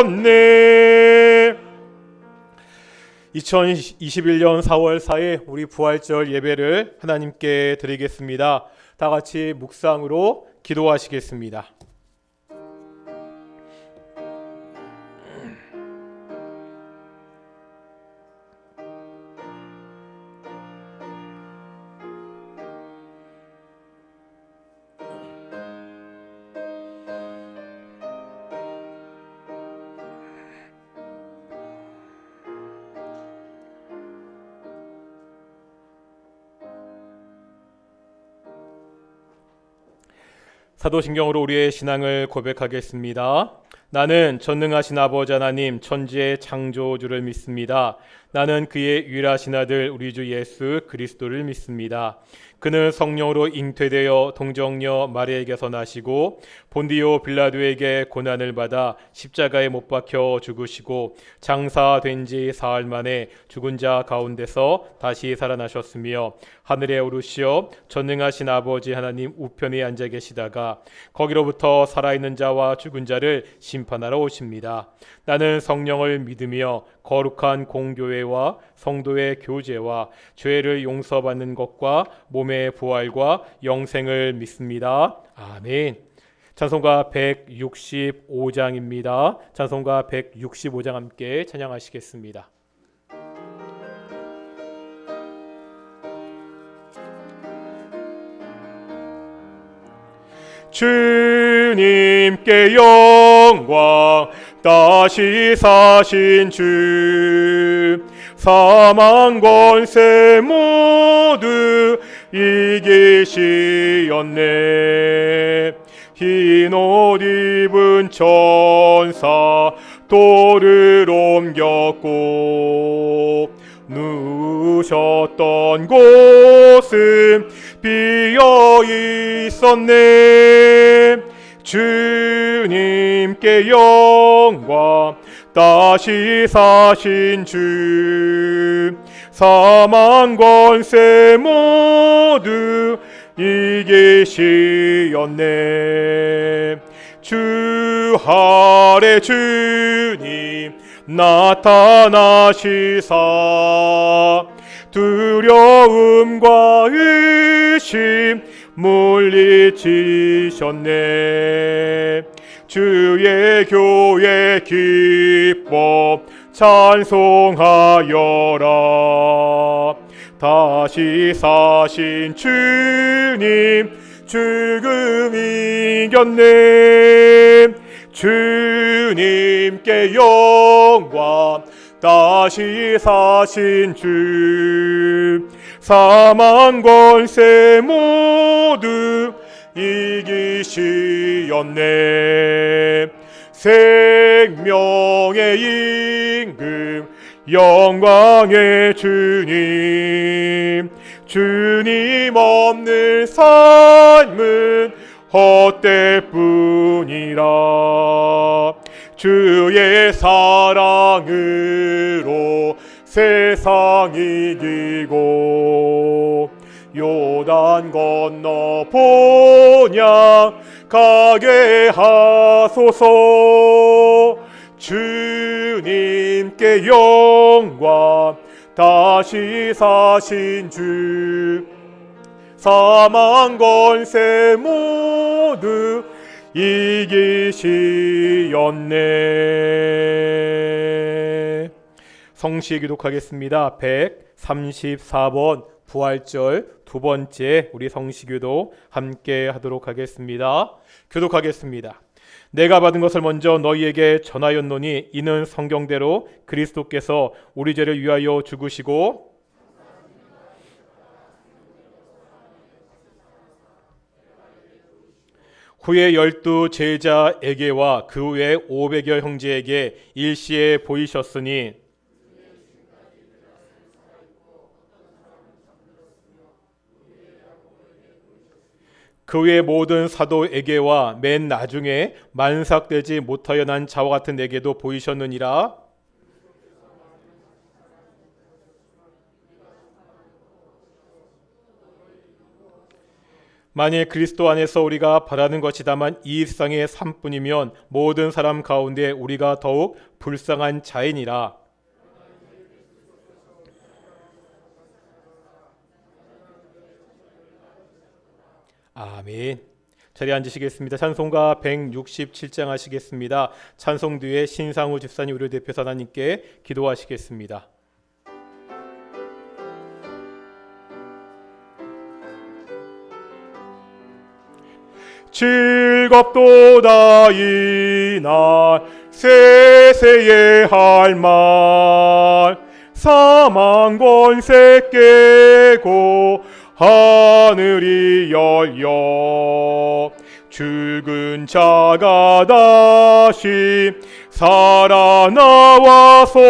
있었네. 2021년 4월 4일 우리 부활절 예배를 하나님께 드리겠습니다. 다 같이 묵상으로 기도하시겠습니다. 사도신경으로 우리의 신앙을 고백하겠습니다. 나는 전능하신 아버지 하나님 천지의 창조주를 믿습니다. 나는 그의 유일하신 아들 우리 주 예수 그리스도를 믿습니다. 그는 성령으로 잉태되어 동정녀 마리아에게서 나시고 본디오 빌라도에게 고난을 받아 십자가에 못 박혀 죽으시고 장사된 지 사흘 만에 죽은 자 가운데서 다시 살아나셨으며 하늘에 오르시어 전능하신 아버지 하나님 우편에 앉아 계시다가 거기로부터 살아있는 자와 죽은 자를 심판하러 오십니다. 나는 성령을 믿으며 거룩한 공교회와 성도의 교제와 죄를 용서받는 것과 몸의 부활과 영생을 믿습니다. 아멘. 찬송가 165장입니다. 찬송가 165장 함께 찬양하시겠습니다. 주님께 영광 다시 사신 주 사망 권세 모두 이기시었네. 흰 옷 입은 천사 돌을 옮겼고 누우셨던 곳은 비어 있었네. 주님께 영광 다시 사신 주 사망 권세 모두 이기시었네. 주 아래 주님 나타나시사 두려움과 의심 물리치셨네. 주의 교회 기뻐 찬송하여라. 다시 사신 주님 죽음 이겼네. 주님께 영광 다시 사신 주 사망 권세 모두 이기시었네. 생명의 임금 영광의 주님 주님 없는 삶은 헛되뿐이라. 주의 사랑으로 세상 이기고 요단 건너 본향 가게 하소서. 주님께 영광 다시 사신 주 사망 권세 모두 이기시었네. 성시 기독하겠습니다. 134번 부활절 두 번째 우리 성시교도 함께 하도록 하겠습니다. 교독하겠습니다. 내가 받은 것을 먼저 너희에게 전하였노니 이는 성경대로 그리스도께서 우리 죄를 위하여 죽으시고 후에 12 제자에게와 그 후에 500여 형제에게 일시에 보이셨으니 그 외 모든 사도에게와 맨 나중에 만삭되지 못하여 난 자와 같은 내게도 보이셨느니라. 만일 그리스도 안에서 우리가 바라는 것이 다만 이 일상의 삶뿐이면 모든 사람 가운데 우리가 더욱 불쌍한 자이니라. 아멘. 자리에 앉으시겠습니다. 찬송가 167장 하시겠습니다. 찬송 뒤에 신상우 집사님 우리 대표사 하나님께 기도하시겠습니다. 즐겁도다 이날 세세의 할 말 사망 권세 깨고 하늘이 열려 죽은 자가 다시 살아나와서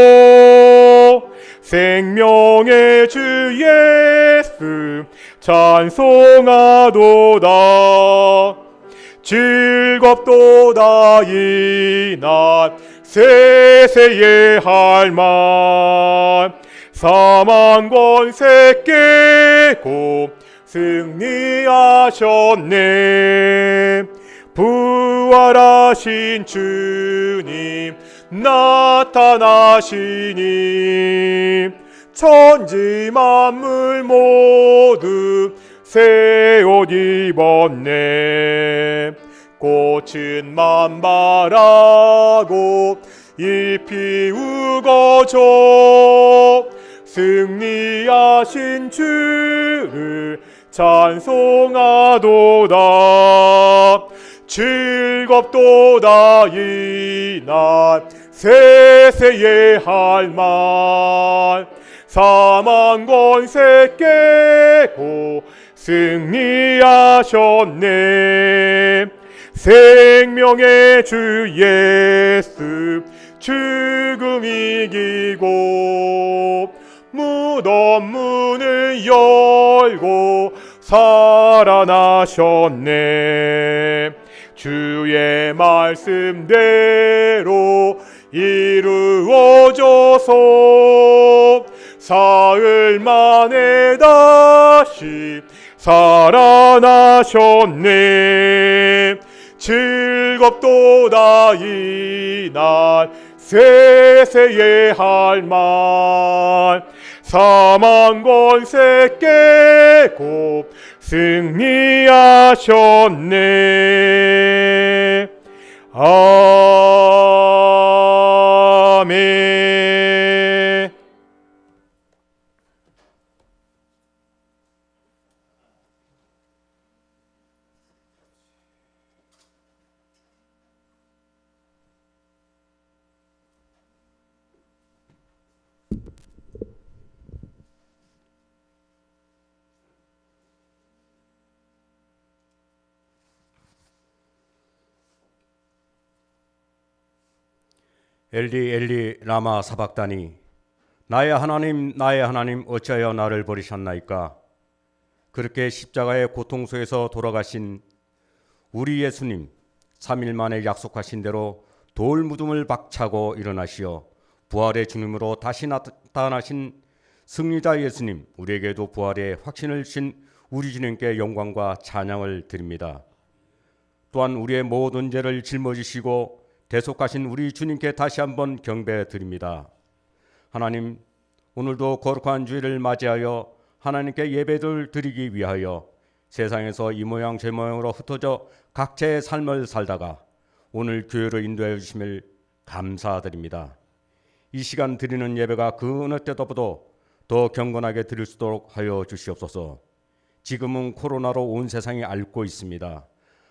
생명의 주 예수 찬송하도다. 즐겁도다 이날 세세의 할 말 사망 권세 깨고 승리하셨네. 부활하신 주님 나타나시니 천지 만물 모두 새 옷 입었네. 꽃은 만발하고 잎이 우거져 승리하신 주를 찬송하도다. 즐겁도다 이날 세세의 할 말 사망 권세 깨고 승리하셨네. 생명의 주 예수 죽음 이기고 무덤 문을 열고 살아나셨네. 주의 말씀대로 이루어져서 사흘 만에 다시 살아나셨네. 즐겁도다 이날 세세의 할 말 사망 권세 깨고 승리하셨네. 아멘. 엘리 엘리 라마 사박다니 나의 하나님 어찌하여 나를 버리셨나이까. 그렇게 십자가의 고통소에서 돌아가신 우리 예수님 3일 만에 약속하신 대로 돌 무덤을 박차고 일어나시어 부활의 주님으로 다시 나타나신 승리자 예수님, 우리에게도 부활의 확신을 주신 우리 주님께 영광과 찬양을 드립니다. 또한 우리의 모든 죄를 짊어지시고 대속하신 우리 주님께 다시 한번 경배드립니다. 하나님, 오늘도 거룩한 주일을 맞이하여 하나님께 예배를 드리기 위하여 세상에서 이 모양 저 모양으로 흩어져 각자의 삶을 살다가 오늘 교회로 인도해 주심을 감사드립니다. 이 시간 드리는 예배가 그 어느 때보다도 더 경건하게 드릴 수 있도록 하여 주시옵소서. 지금은 코로나로 온 세상이 앓고 있습니다.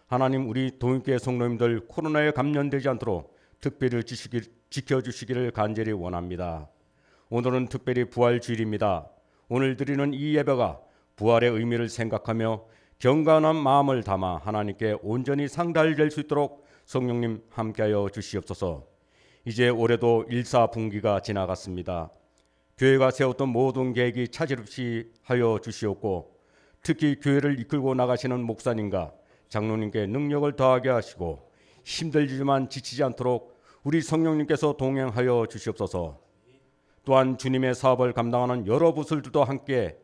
하나님, 우리 동익교회 성도님들 코로나에 감염되지 않도록 특별히 지켜주시기를 간절히 원합니다. 오늘은 특별히 부활주일입니다. 오늘 드리는 이 예배가 부활의 의미를 생각하며 경건한 마음을 담아 하나님께 온전히 상달될 수 있도록 성령님 함께하여 주시옵소서. 이제 올해도 1사분기가 지나갔습니다. 교회가 세웠던 모든 계획이 차질 없이 하여 주시옵고, 특히 교회를 이끌고 나가시는 목사님과 장로님께 능력을 더하게 하시고 힘들지만 지치지 않도록 우리 성령님께서 동행하여 주시옵소서. 또한 주님의 사업을 감당하는 여러 부설들도 함께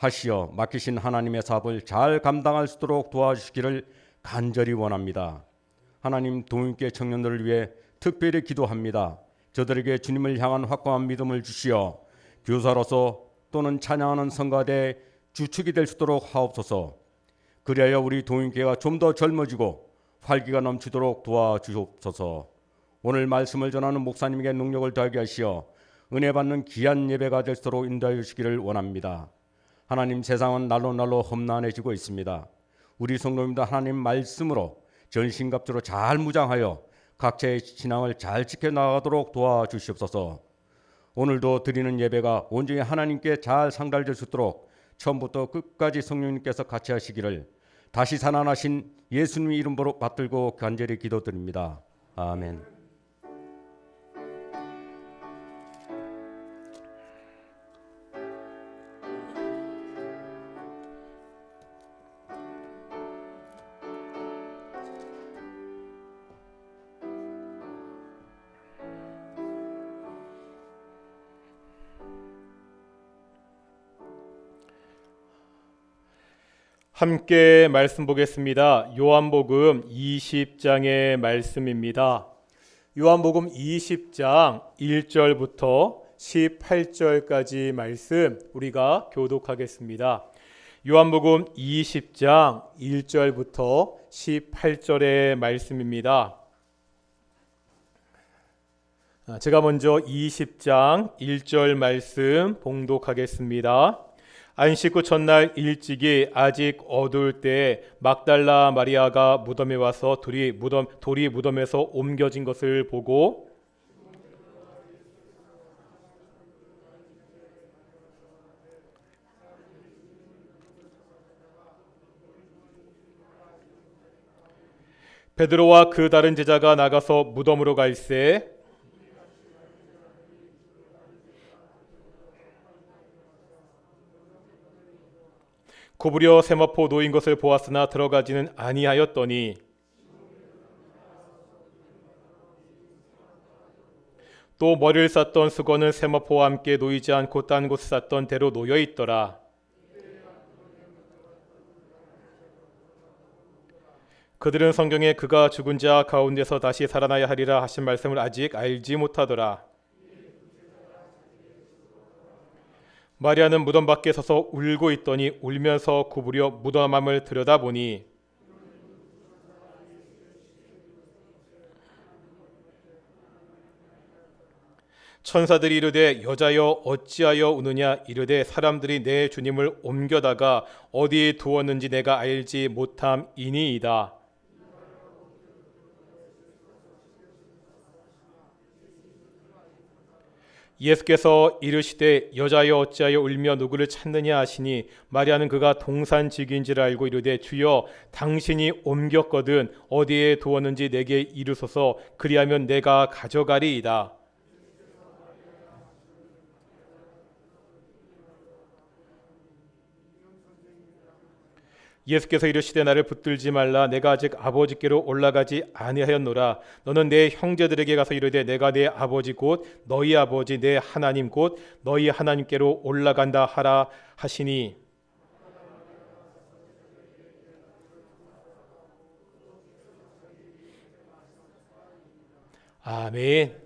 하시어 맡기신 하나님의 사업을 잘 감당할 수 있도록 도와주시기를 간절히 원합니다. 하나님, 동인교회 청년들을 위해 특별히 기도합니다. 저들에게 주님을 향한 확고한 믿음을 주시어 교사로서 또는 찬양하는 성가대의 주축이 될 수 있도록 하옵소서. 그리하여 우리 동인교회가 좀 더 젊어지고 활기가 넘치도록 도와주옵소서. 오늘 말씀을 전하는 목사님에게 능력을 더하게 하시어 은혜 받는 귀한 예배가 될 수 있도록 인도하여 주시기를 원합니다. 하나님, 세상은 날로 험난해지고 있습니다. 우리 성도님도 하나님 말씀으로 전신갑주로 잘 무장하여 각자의 신앙을 잘 지켜나가도록 도와주시옵소서. 오늘도 드리는 예배가 온전히 하나님께 잘 상달될 수 있도록 처음부터 끝까지 성령님께서 같이 하시기를 다시 살아나신 예수님의 이름으로 받들고 간절히 기도드립니다. 아멘. 함께 말씀 보겠습니다. 요한복음 20장의 말씀입니다. 요한복음 20장 1절부터 18절까지 말씀 우리가 교독하겠습니다. 요한복음 20장 1절부터 18절의 말씀입니다. 제가 먼저 20장 1절 말씀 봉독하겠습니다. 안식 후 첫날 일찍이 아직 어두울 때 막달라 마리아가 무덤에 와서 돌이 무덤에서 옮겨진 것을 보고 베드로와 그 다른 제자가 나가서 무덤으로 갈새 구부려 세마포 놓인 것을 보았으나 들어가지는 아니하였더니 또 머리를 쌌던 수건은 세마포와 함께 놓이지 않고 딴 곳에 쌌던 대로 놓여 있더라. 그들은 성경에 그가 죽은 자 가운데서 다시 살아나야 하리라 하신 말씀을 아직 알지 못하더라. 마리아는 무덤 밖에 서서 울고 있더니 울면서 구부려 무덤 안을 들여다보니 천사들이 이르되 여자여 어찌하여 우느냐 이르되 사람들이 내 주님을 옮겨다가 어디에 두었는지 내가 알지 못함이니이다. 예수께서 이르시되 여자여 어찌하여 울며 누구를 찾느냐 하시니 마리아는 그가 동산직인지를 알고 이르되 주여 당신이 옮겼거든 어디에 두었는지 내게 이르소서 그리하면 내가 가져가리이다. 예수께서 이르시되 나를 붙들지 말라 내가 아직 아버지께로 올라가지 아니하였노라. 너는 내 형제들에게 가서 이르되 내가 내 아버지 곧 너희 아버지 내 하나님 곧 너희 하나님께로 올라간다 하라 하시니 아멘.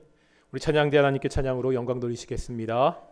우리 찬양대 하나님께 찬양으로 영광 돌리시겠습니다.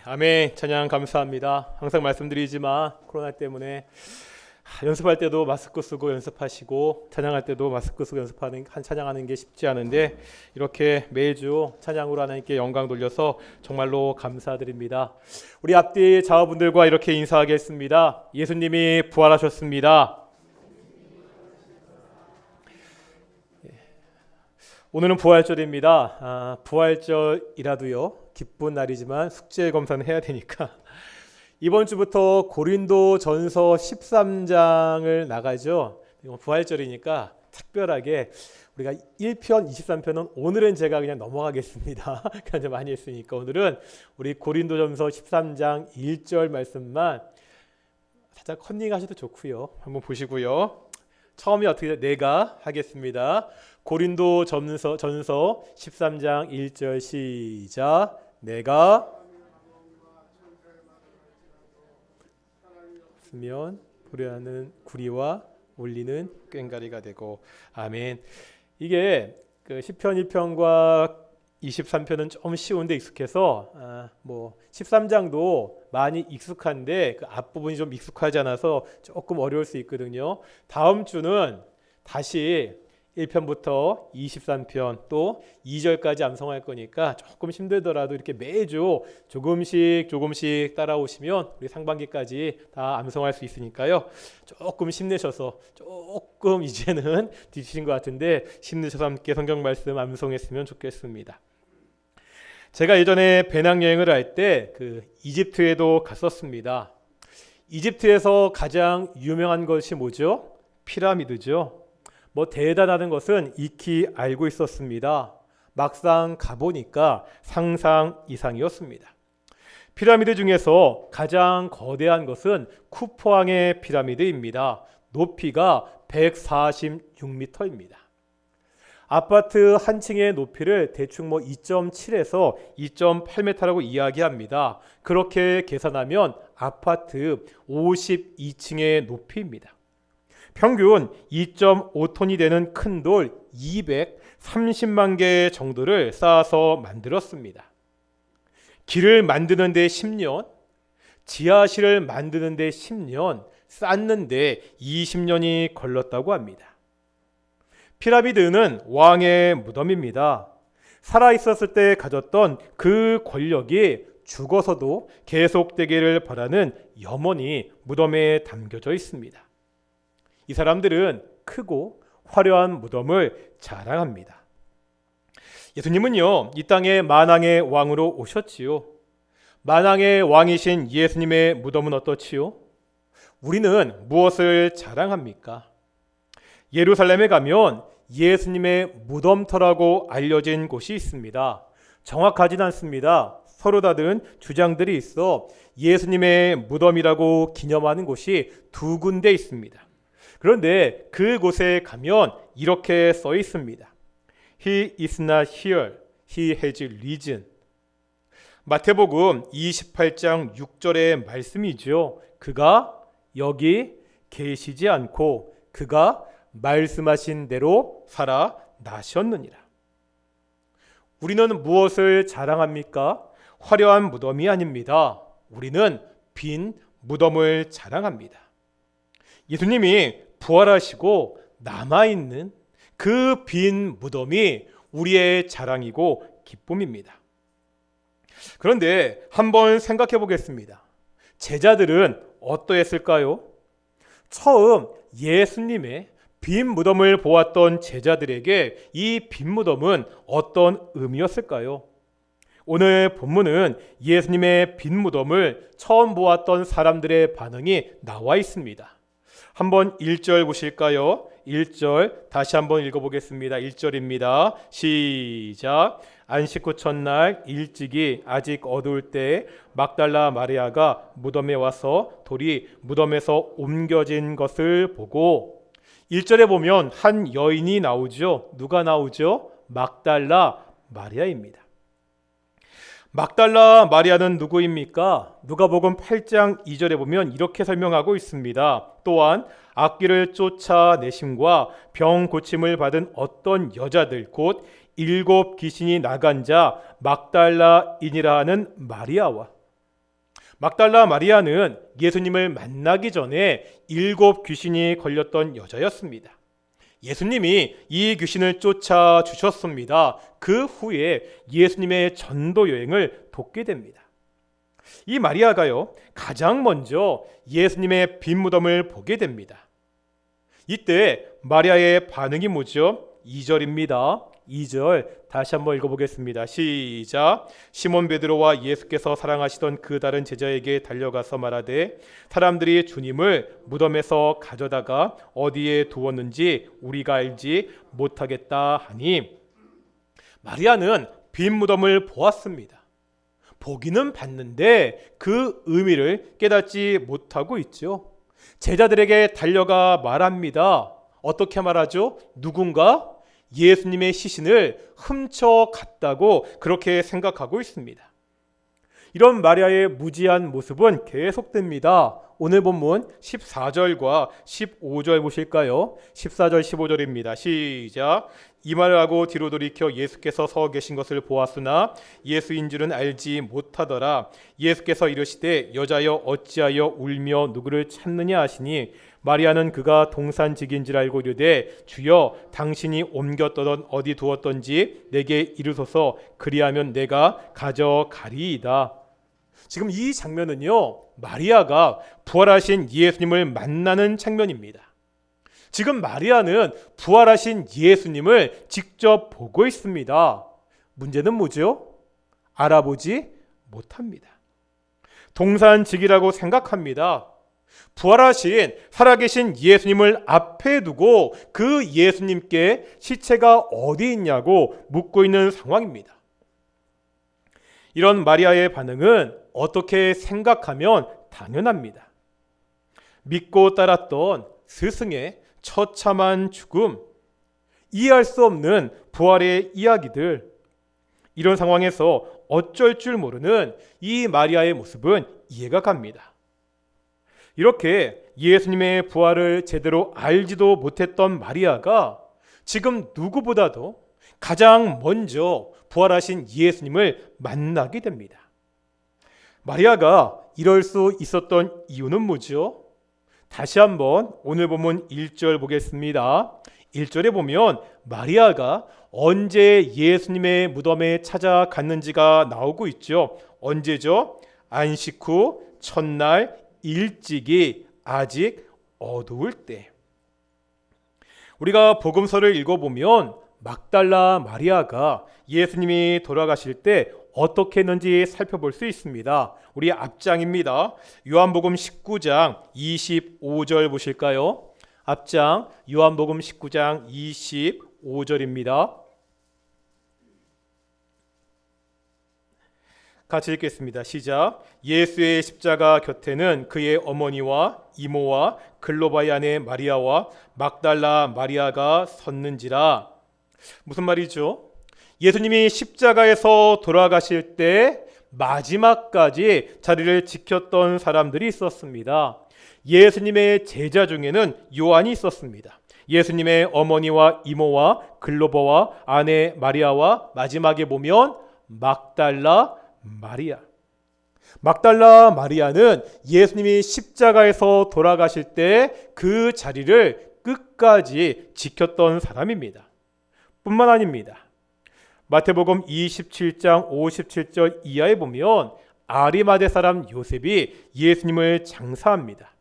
아멘. 찬양 감사합니다. 항상 말씀드리지만 코로나 때문에 연습할 때도 마스크 쓰고 연습하시고 찬양할 때도 마스크 쓰고 찬양하는 게 쉽지 않은데 이렇게 매주 찬양으로 하나님께 영광 돌려서 정말로 감사드립니다. 우리 앞뒤 자화분들과 이렇게 인사하겠습니다. 예수님이 부활하셨습니다. 오늘은 부활절입니다. 부활절이라도요 기쁜 날이지만 숙제 검사는 해야 되니까 이번 주부터 고린도전서 13장을 나가죠. 부활절이니까 특별하게 우리가 1편, 23편은 오늘은 제가 그냥 넘어가겠습니다. 그냥 좀 많이 했으니까 오늘은 우리 고린도전서 13장 1절 말씀만 살짝 컨닝하셔도 좋고요. 한번 보시고요. 처음이 어떻게 내가 하겠습니다. 고린도전서 13장 1절 시작. 내가 쓰면 불의하는 구리와 올리는 꽹가리가 되고. 아멘. 이게 그 시편 1편과 23편은 좀 쉬운데 익숙해서 13장도 많이 익숙한데 그 앞부분이 좀 익숙하지 않아서 조금 어려울 수 있거든요. 다음 주는 다시 1편부터 23편 또 2절까지 암송할 거니까 조금 힘들더라도 이렇게 매주 조금씩 따라오시면 우리 상반기까지 다 암송할 수 있으니까요. 조금 힘내셔서 조금 이제는 뒤지신 것 같은데 힘내셔서 함께 성경 말씀 암송했으면 좋겠습니다. 제가 예전에 배낭여행을 할 때 그 이집트에도 갔었습니다. 이집트에서 가장 유명한 것이 뭐죠? 피라미드죠. 대단하다는 것은 익히 알고 있었습니다. 막상 가보니까 상상 이상이었습니다. 피라미드 중에서 가장 거대한 것은 쿠푸왕의 피라미드입니다. 높이가 146m입니다. 아파트 한 층의 높이를 대충 2.7에서 2.8m라고 이야기합니다. 그렇게 계산하면 아파트 52층의 높이입니다. 평균 2.5톤이 되는 큰 돌 230만 개 정도를 쌓아서 만들었습니다. 길을 만드는 데 10년, 지하실을 만드는 데 10년, 쌓는 데 20년이 걸렸다고 합니다. 피라미드는 왕의 무덤입니다. 살아있었을 때 가졌던 그 권력이 죽어서도 계속되기를 바라는 염원이 무덤에 담겨져 있습니다. 이 사람들은 크고 화려한 무덤을 자랑합니다. 예수님은요, 이 땅에 만왕의 왕으로 오셨지요. 만왕의 왕이신 예수님의 무덤은 어떻지요? 우리는 무엇을 자랑합니까? 예루살렘에 가면 예수님의 무덤터라고 알려진 곳이 있습니다. 정확하진 않습니다. 서로 다른 주장들이 있어 예수님의 무덤이라고 기념하는 곳이 2군데 있습니다. 그런데 그곳에 가면 이렇게 써 있습니다. He is not here. He has risen. 마태복음 28장 6절의 말씀이죠. 그가 여기 계시지 않고 그가 말씀하신 대로 살아나셨느니라. 우리는 무엇을 자랑합니까? 화려한 무덤이 아닙니다. 우리는 빈 무덤을 자랑합니다. 예수님이 부활하시고 남아있는 그 빈 무덤이 우리의 자랑이고 기쁨입니다. 그런데 한번 생각해 보겠습니다. 제자들은 어떠했을까요? 처음 예수님의 빈 무덤을 보았던 제자들에게 이 빈 무덤은 어떤 의미였을까요? 오늘 본문은 예수님의 빈 무덤을 처음 보았던 사람들의 반응이 나와 있습니다. 한번 1절 보실까요? 1절 다시 한번 읽어보겠습니다. 1절입니다. 시작. 안식 후 첫날 일찍이 아직 어두울 때 막달라 마리아가 무덤에 와서 돌이 무덤에서 옮겨진 것을 보고 1절에 보면 한 여인이 나오죠. 누가 나오죠? 막달라 마리아입니다. 막달라 마리아는 누구입니까? 누가복음 8장 2절에 보면 이렇게 설명하고 있습니다. 또한 악귀를 쫓아내심과 병 고침을 받은 어떤 여자들 곧 7 귀신이 나간 자 막달라인이라 하는 마리아와 막달라 마리아는 예수님을 만나기 전에 7 귀신이 걸렸던 여자였습니다. 예수님이 이 귀신을 쫓아 주셨습니다. 그 후에 예수님의 전도 여행을 돕게 됩니다. 이 마리아가요, 가장 먼저 예수님의 빈 무덤을 보게 됩니다. 이때 마리아의 반응이 뭐죠? 2절입니다. 2절 다시 한번 읽어보겠습니다. 시작. 시몬 베드로와 예수께서 사랑하시던 그 다른 제자에게 달려가서 말하되 사람들이 주님을 무덤에서 가져다가 어디에 두었는지 우리가 알지 못하겠다 하니, 마리아는 빈 무덤을 보았습니다. 보기는 봤는데 그 의미를 깨닫지 못하고 있죠. 제자들에게 달려가 말합니다. 어떻게 말하죠? 누군가 예수님의 시신을 훔쳐갔다고 그렇게 생각하고 있습니다. 이런 마리아의 무지한 모습은 계속됩니다. 오늘 본문 14절과 15절 보실까요? 14절 15절입니다. 시작. 이 말을 하고 뒤로 돌이켜 예수께서 서 계신 것을 보았으나 예수인 줄은 알지 못하더라. 예수께서 이르시되 여자여 어찌하여 울며 누구를 찾느냐 하시니, 마리아는 그가 동산직인 줄 알고 이르되 주여 당신이 옮겼던 어디 두었던지 내게 이르소서, 그리하면 내가 가져가리이다. 지금 이 장면은요, 마리아가 부활하신 예수님을 만나는 장면입니다. 지금 마리아는 부활하신 예수님을 직접 보고 있습니다. 문제는 뭐죠? 알아보지 못합니다. 동산직이라고 생각합니다. 부활하신 살아계신 예수님을 앞에 두고 그 예수님께 시체가 어디 있냐고 묻고 있는 상황입니다. 이런 마리아의 반응은 어떻게 생각하면 당연합니다. 믿고 따랐던 스승의 처참한 죽음, 이해할 수 없는 부활의 이야기들, 이런 상황에서 어쩔 줄 모르는 이 마리아의 모습은 이해가 갑니다. 이렇게 예수님의 부활을 제대로 알지도 못했던 마리아가 지금 누구보다도 가장 먼저 부활하신 예수님을 만나게 됩니다. 마리아가 이럴 수 있었던 이유는 뭐죠? 다시 한번 오늘 본문 1절 보겠습니다. 1절에 보면 마리아가 언제 예수님의 무덤에 찾아갔는지가 나오고 있죠. 언제죠? 안식 후 첫날 일찍이 아직 어두울 때. 우리가 복음서를 읽어보면 막달라 마리아가 예수님이 돌아가실 때 어떻게 했는지 살펴볼 수 있습니다. 우리 앞장입니다. 요한복음 19장 25절 보실까요? 앞장 요한복음 19장 25절입니다. 같이 읽겠습니다. 시작. 예수의 십자가 곁에는 그의 어머니와 이모와 글로바의 아내 마리아와 막달라 마리아가 섰는지라. 무슨 말이죠? 예수님이 십자가에서 돌아가실 때 마지막까지 자리를 지켰던 사람들이 있었습니다. 예수님의 제자 중에는 요한이 있었습니다. 예수님의 어머니와 이모와 글로바와 아내 마리아와 마지막에 보면 막달라 마리아. 막달라 마리아는 예수님이 십자가에서 돌아가실 때 그 자리를 끝까지 지켰던 사람입니다. 뿐만 아닙니다. 마태복음 27장 57절 이하에 보면 아리마대 사람 요셉이 예수님을 장사합니다.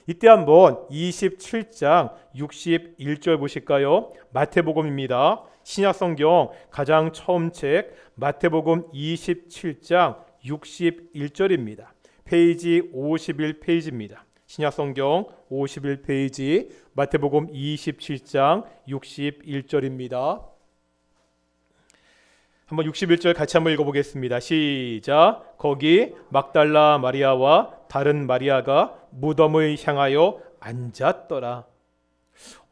이때 한번 27장 61절 보실까요? 마태복음입니다. 신약성경 가장 처음 책 마태복음 27장 61절입니다. 페이지 51페이지입니다. 신약성경 51페이지 마태복음 27장 61절입니다. 한번 61절 같이 한번 읽어보겠습니다. 시작. 거기 막달라 마리아와 다른 마리아가 무덤을 향하여 앉았더라.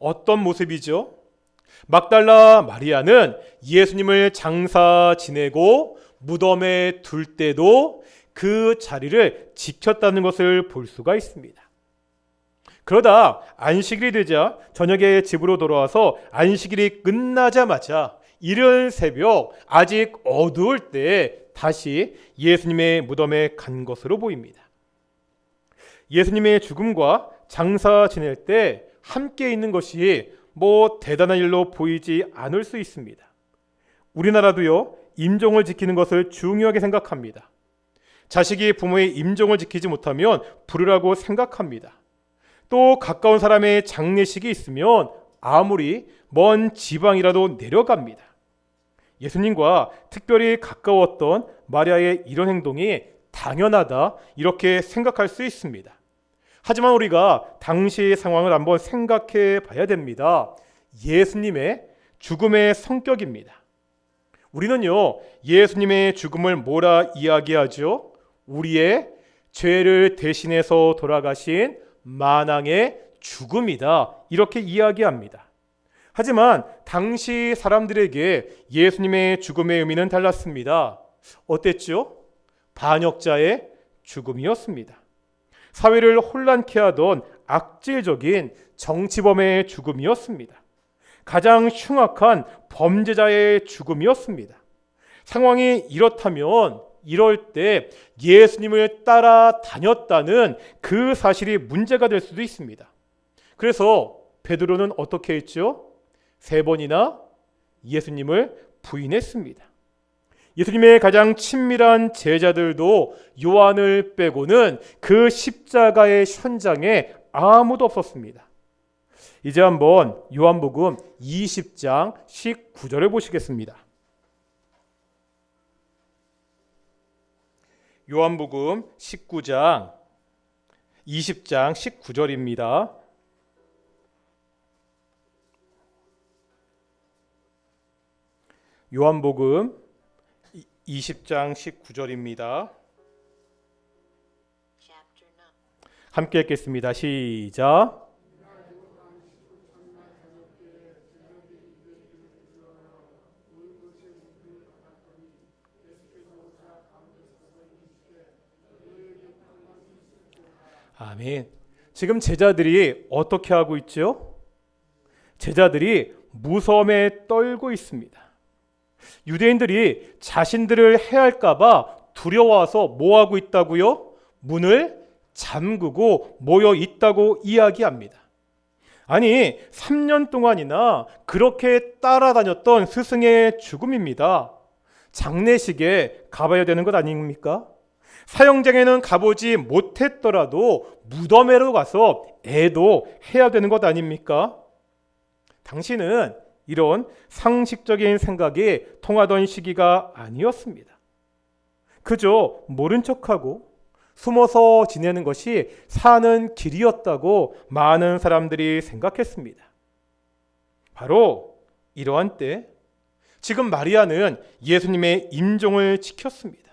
어떤 모습이죠? 막달라 마리아는 예수님을 장사 지내고 무덤에 둘 때도 그 자리를 지켰다는 것을 볼 수가 있습니다. 그러다 안식일이 되자 저녁에 집으로 돌아와서 안식일이 끝나자마자 이른 새벽 아직 어두울 때 다시 예수님의 무덤에 간 것으로 보입니다. 예수님의 죽음과 장사 지낼 때 함께 있는 것이 대단한 일로 보이지 않을 수 있습니다. 우리나라도요, 임종을 지키는 것을 중요하게 생각합니다. 자식이 부모의 임종을 지키지 못하면 불효라고 생각합니다. 또 가까운 사람의 장례식이 있으면 아무리 먼 지방이라도 내려갑니다. 예수님과 특별히 가까웠던 마리아의 이런 행동이 당연하다, 이렇게 생각할 수 있습니다. 하지만 우리가 당시 상황을 한번 생각해 봐야 됩니다. 예수님의 죽음의 성격입니다. 우리는요, 예수님의 죽음을 뭐라 이야기하죠? 우리의 죄를 대신해서 돌아가신 만왕의 죽음이다, 이렇게 이야기합니다. 하지만 당시 사람들에게 예수님의 죽음의 의미는 달랐습니다. 어땠죠? 반역자의 죽음이었습니다. 사회를 혼란케 하던 악질적인 정치범의 죽음이었습니다. 가장 흉악한 범죄자의 죽음이었습니다. 상황이 이렇다면 이럴 때 예수님을 따라다녔다는 그 사실이 문제가 될 수도 있습니다. 그래서 베드로는 어떻게 했죠? 3번이나 예수님을 부인했습니다. 예수님의 가장 친밀한 제자들도 요한을 빼고는 그 십자가의 현장에 아무도 없었습니다. 이제 한번 요한복음 20장 19절을 보시겠습니다. 요한복음 20장 19절입니다. 요한복음 20장 19절입니다. 함께 읽겠습니다. 시작. 아멘. 지금 제자들이 어떻게 하고 있죠? 제자들이 무서움에 떨고 있습니다. 유대인들이 자신들을 해할까 봐 두려워서 뭐 하고 있다고요? 문을 잠그고 모여 있다고 이야기합니다. 아니, 3년 동안이나 그렇게 따라다녔던 스승의 죽음입니다. 장례식에 가봐야 되는 것 아닙니까? 사형장에는 가보지 못했더라도 무덤에로 가서 애도 해야 되는 것 아닙니까? 당신은 이런 상식적인 생각이 통하던 시기가 아니었습니다. 그저 모른 척하고 숨어서 지내는 것이 사는 길이었다고 많은 사람들이 생각했습니다. 바로 이러한 때 지금 마리아는 예수님의 임종을 지켰습니다.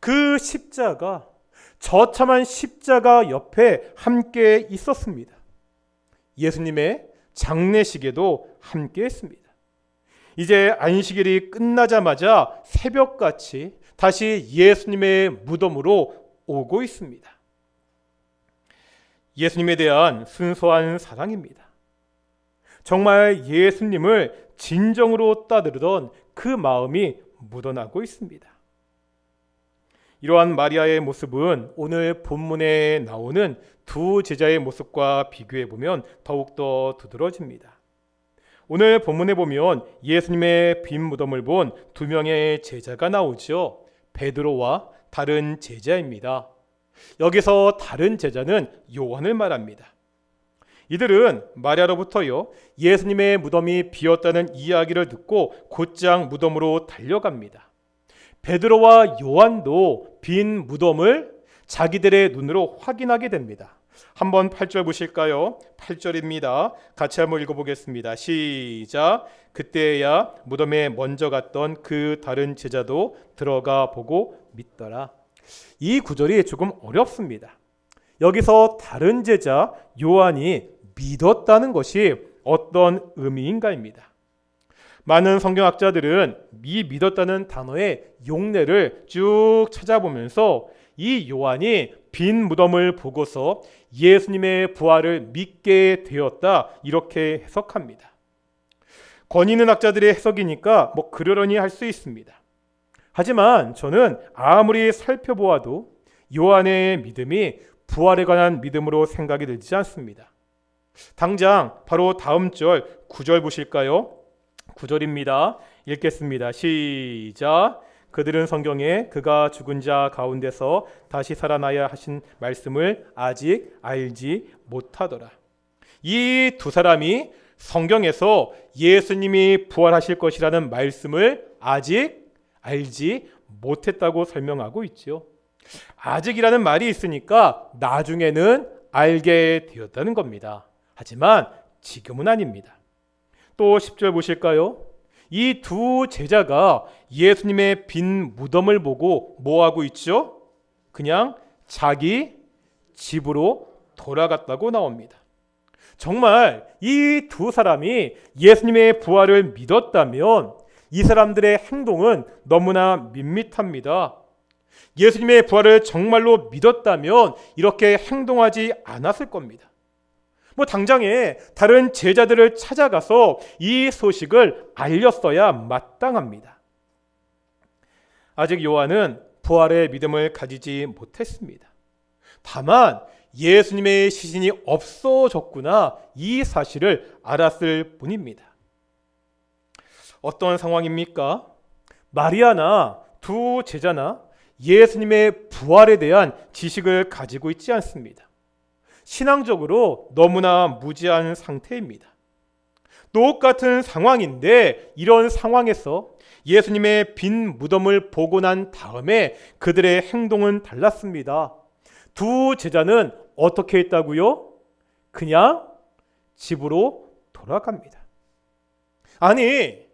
그 십자가, 저참한 십자가 옆에 함께 있었습니다. 예수님의 장례식에도 함께 했습니다. 이제 안식일이 끝나자마자 새벽같이 다시 예수님의 무덤으로 오고 있습니다. 예수님에 대한 순수한 사랑입니다. 정말 예수님을 진정으로 따르던 그 마음이 묻어나고 있습니다. 이러한 마리아의 모습은 오늘 본문에 나오는 두 제자의 모습과 비교해 보면 더욱더 두드러집니다. 오늘 본문에 보면 예수님의 빈 무덤을 본 2명의 제자가 나오죠. 베드로와 다른 제자입니다. 여기서 다른 제자는 요한을 말합니다. 이들은 마리아로부터요, 예수님의 무덤이 비었다는 이야기를 듣고 곧장 무덤으로 달려갑니다. 베드로와 요한도 빈 무덤을 자기들의 눈으로 확인하게 됩니다. 한번 8절 보실까요? 8절입니다. 같이 한번 읽어보겠습니다. 시작. 그때야 무덤에 먼저 갔던 그 다른 제자도 들어가 보고 믿더라. 이 구절이 조금 어렵습니다. 여기서 다른 제자 요한이 믿었다는 것이 어떤 의미인가입니다. 많은 성경학자들은 이 믿었다는 단어의 용례를 쭉 찾아보면서 이 요한이 빈 무덤을 보고서 예수님의 부활을 믿게 되었다, 이렇게 해석합니다. 권위 있는 학자들의 해석이니까 그러려니 할 수 있습니다. 하지만 저는 아무리 살펴보아도 요한의 믿음이 부활에 관한 믿음으로 생각이 들지 않습니다. 당장 바로 다음 절 9절 보실까요? 9절입니다. 읽겠습니다. 시작. 그들은 성경에 그가 죽은 자 가운데서 다시 살아나야 하신 말씀을 아직 알지 못하더라. 이 두 사람이 성경에서 예수님이 부활하실 것이라는 말씀을 아직 알지 못했다고 설명하고 있죠. 아직이라는 말이 있으니까 나중에는 알게 되었다는 겁니다. 하지만 지금은 아닙니다. 또 10절 보실까요? 이 두 제자가 예수님의 빈 무덤을 보고 뭐하고 있죠? 그냥 자기 집으로 돌아갔다고 나옵니다. 정말 이 두 사람이 예수님의 부활을 믿었다면 이 사람들의 행동은 너무나 밋밋합니다. 예수님의 부활을 정말로 믿었다면 이렇게 행동하지 않았을 겁니다. 당장에 다른 제자들을 찾아가서 이 소식을 알렸어야 마땅합니다. 아직 요한은 부활의 믿음을 가지지 못했습니다. 다만 예수님의 시신이 없어졌구나 이 사실을 알았을 뿐입니다. 어떤 상황입니까? 마리아나 두 제자나 예수님의 부활에 대한 지식을 가지고 있지 않습니다. 신앙적으로 너무나 무지한 상태입니다. 똑같은 상황인데 이런 상황에서 예수님의 빈 무덤을 보고 난 다음에 그들의 행동은 달랐습니다. 두 제자는 어떻게 했다고요? 그냥 집으로 돌아갑니다. 아니,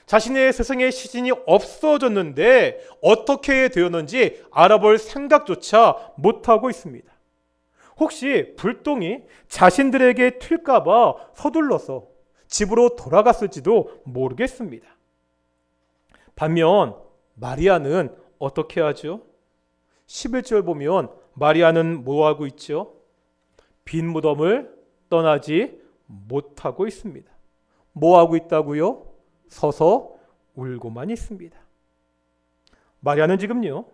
자신의 스승의 시신이 없어졌는데 어떻게 되었는지 알아볼 생각조차 못하고 있습니다. 혹시 불똥이 자신들에게 튈까봐 서둘러서 집으로 돌아갔을지도 모르겠습니다. 반면 마리아는 어떻게 하죠? 11절 보면 마리아는 뭐하고 있죠? 빈 무덤을 떠나지 못하고 있습니다. 뭐하고 있다고요? 서서 울고만 있습니다. 마리아는 지금요,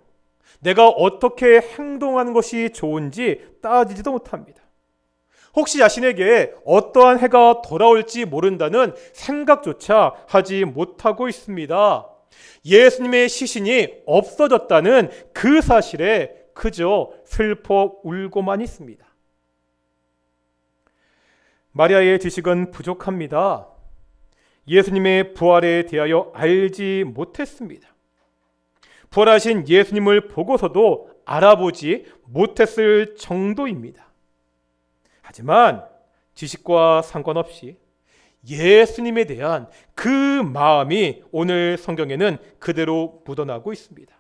내가 어떻게 행동하는 것이 좋은지 따지지도 못합니다. 혹시 자신에게 어떠한 해가 돌아올지 모른다는 생각조차 하지 못하고 있습니다. 예수님의 시신이 없어졌다는 그 사실에 그저 슬퍼 울고만 있습니다. 마리아의 지식은 부족합니다. 예수님의 부활에 대하여 알지 못했습니다. 부활하신 예수님을 보고서도 알아보지 못했을 정도입니다. 하지만 지식과 상관없이 예수님에 대한 그 마음이 오늘 성경에는 그대로 묻어나고 있습니다.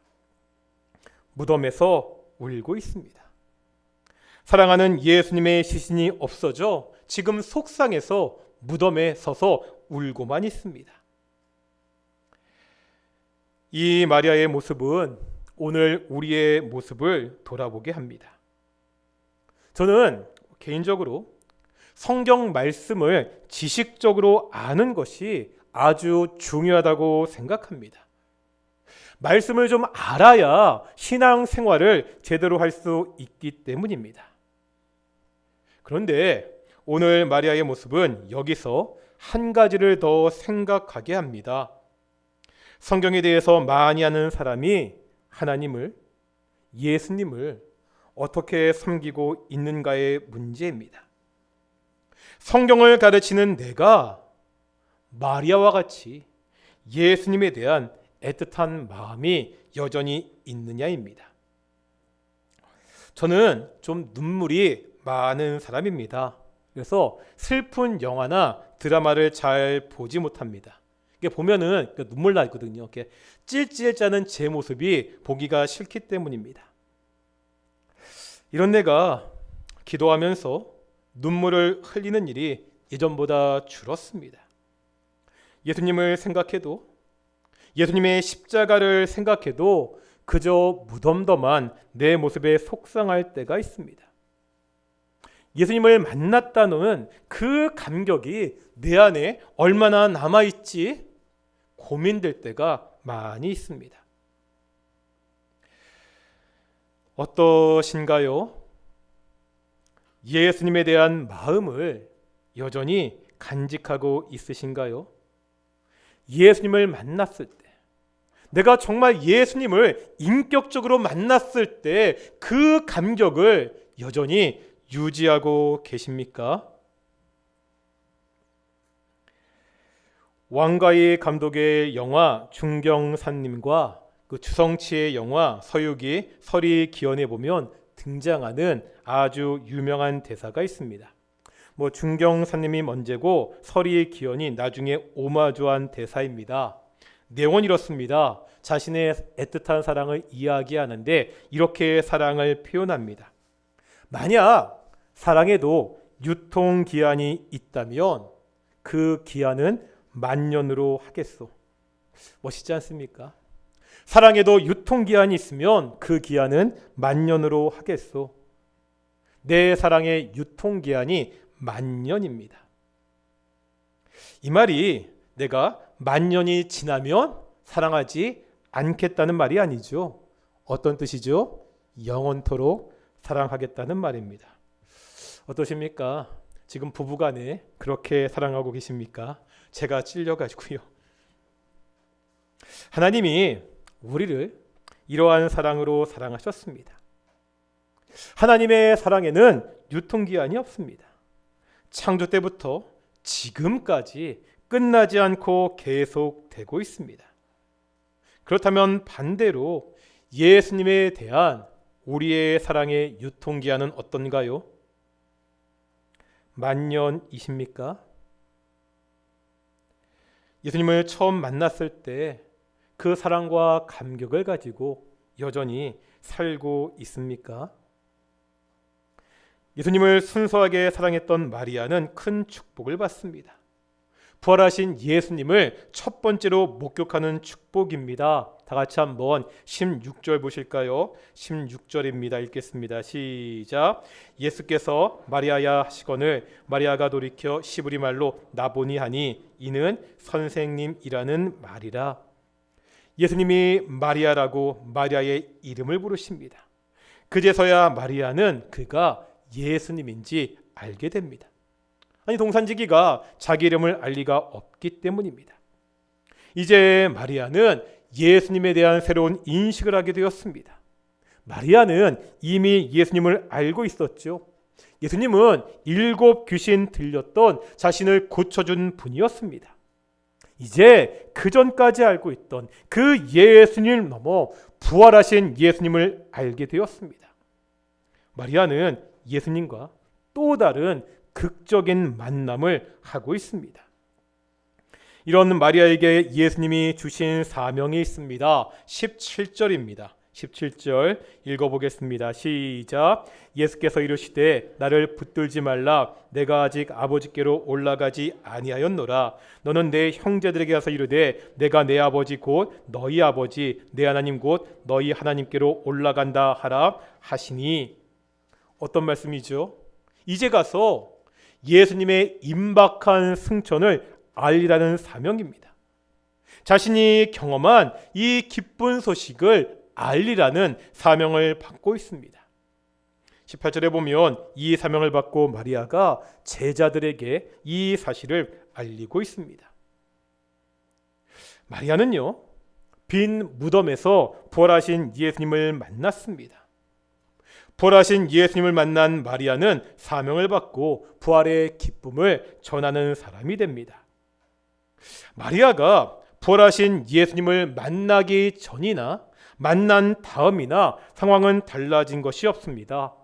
무덤에서 울고 있습니다. 사랑하는 예수님의 시신이 없어져 지금 속상해서 무덤에 서서 울고만 있습니다. 이 마리아의 모습은 오늘 우리의 모습을 돌아보게 합니다. 저는 개인적으로 성경 말씀을 지식적으로 아는 것이 아주 중요하다고 생각합니다. 말씀을 좀 알아야 신앙생활을 제대로 할 수 있기 때문입니다. 그런데 오늘 마리아의 모습은 여기서 한 가지를 더 생각하게 합니다. 성경에 대해서 많이 아는 사람이 하나님을, 예수님을 어떻게 섬기고 있는가의 문제입니다. 성경을 가르치는 내가 마리아와 같이 예수님에 대한 애틋한 마음이 여전히 있느냐입니다. 저는 좀 눈물이 많은 사람입니다. 그래서 슬픈 영화나 드라마를 잘 보지 못합니다. 이게 보면은 눈물 나거든요. 이렇게 찔찔 짜는 제 모습이 보기가 싫기 때문입니다. 이런 내가 기도하면서 눈물을 흘리는 일이 예전보다 줄었습니다. 예수님을 생각해도, 예수님의 십자가를 생각해도 그저 무덤덤한 내 모습에 속상할 때가 있습니다. 예수님을 만났다는 그 감격이 내 안에 얼마나 남아있지 고민될 때가 많이 있습니다. 어떠신가요? 예수님에 대한 마음을 여전히 간직하고 있으신가요? 예수님을 만났을 때, 내가 정말 예수님을 인격적으로 만났을 때 그 감격을 여전히 유지하고 계십니까? 왕가희 감독의 영화 중경사님과 그 주성치의 영화 서유기 서리기원에 보면 등장하는 아주 유명한 대사가 있습니다. 중경사님이 먼저고 서리기원이 나중에 오마주한 대사입니다. 내용은 이렇습니다. 자신의 애틋한 사랑을 이야기하는데 이렇게 사랑을 표현합니다. 만약 사랑에도 유통기한이 있다면 그 기한은 만년으로 하겠소. 멋있지 않습니까? 사랑에도 유통기한이 있으면 그 기한은 만년으로 하겠소. 내 사랑의 유통기한이 만년입니다. 이 말이 내가 만년이 지나면 사랑하지 않겠다는 말이 아니죠. 어떤 뜻이죠? 영원토록 사랑하겠다는 말입니다. 어떠십니까? 지금 부부간에 그렇게 사랑하고 계십니까? 제가 찔려가지고요. 하나님이 우리를 이러한 사랑으로 사랑하셨습니다. 하나님의 사랑에는 유통기한이 없습니다. 창조 때부터 지금까지 끝나지 않고 계속되고 있습니다. 그렇다면 반대로 예수님에 대한 우리의 사랑의 유통기한은 어떤가요? 만년이십니까? 예수님을 처음 만났을 때 그 사랑과 감격을 가지고 여전히 살고 있습니까? 예수님을 순수하게 사랑했던 마리아는 큰 축복을 받습니다. 부활하신 예수님을 첫 번째로 목격하는 축복입니다. 다 같이 한번 16절 보실까요? 16절입니다. 읽겠습니다. 시작. 예수께서 마리아야 하시거늘 마리아가 돌이켜 시브리 말로 나보니 하니 이는 선생님이라는 말이라. 예수님이 마리아라고 마리아의 이름을 부르십니다. 그제서야 마리아는 그가 예수님인지 알게 됩니다. 아니, 동산지기가 자기 이름을 알 리가 없기 때문입니다. 이제 마리아는 예수님에 대한 새로운 인식을 하게 되었습니다. 마리아는 이미 예수님을 알고 있었죠. 예수님은 7 귀신 들렸던 자신을 고쳐준 분이었습니다. 이제 그 전까지 알고 있던 그 예수님을 넘어 부활하신 예수님을 알게 되었습니다. 마리아는 예수님과 또 다른 극적인 만남을 하고 있습니다. 이런 마리아에게 예수님이 주신 사명이 있습니다. 17절입니다. 17절 읽어보겠습니다. 시작. 예수께서 이르시되 나를 붙들지 말라. 내가 아직 아버지께로 올라가지 아니하였노라. 너는 내 형제들에게 가서 이르되 내가 내 아버지 곧 너희 아버지 내 하나님 곧 너희 하나님께로 올라간다 하라 하시니. 어떤 말씀이죠? 이제 가서 예수님의 임박한 승천을 알리라는 사명입니다. 자신이 경험한 이 기쁜 소식을 알리라는 사명을 받고 있습니다. 18절에 보면 이 사명을 받고 마리아가 제자들에게 이 사실을 알리고 있습니다. 마리아는요, 빈 무덤에서 부활하신 예수님을 만났습니다. 부활하신 예수님을 만난 마리아는 사명을 받고 부활의 기쁨을 전하는 사람이 됩니다. 마리아가 부활하신 예수님을 만나기 전이나 만난 다음이나 상황은 달라진 것이 없습니다.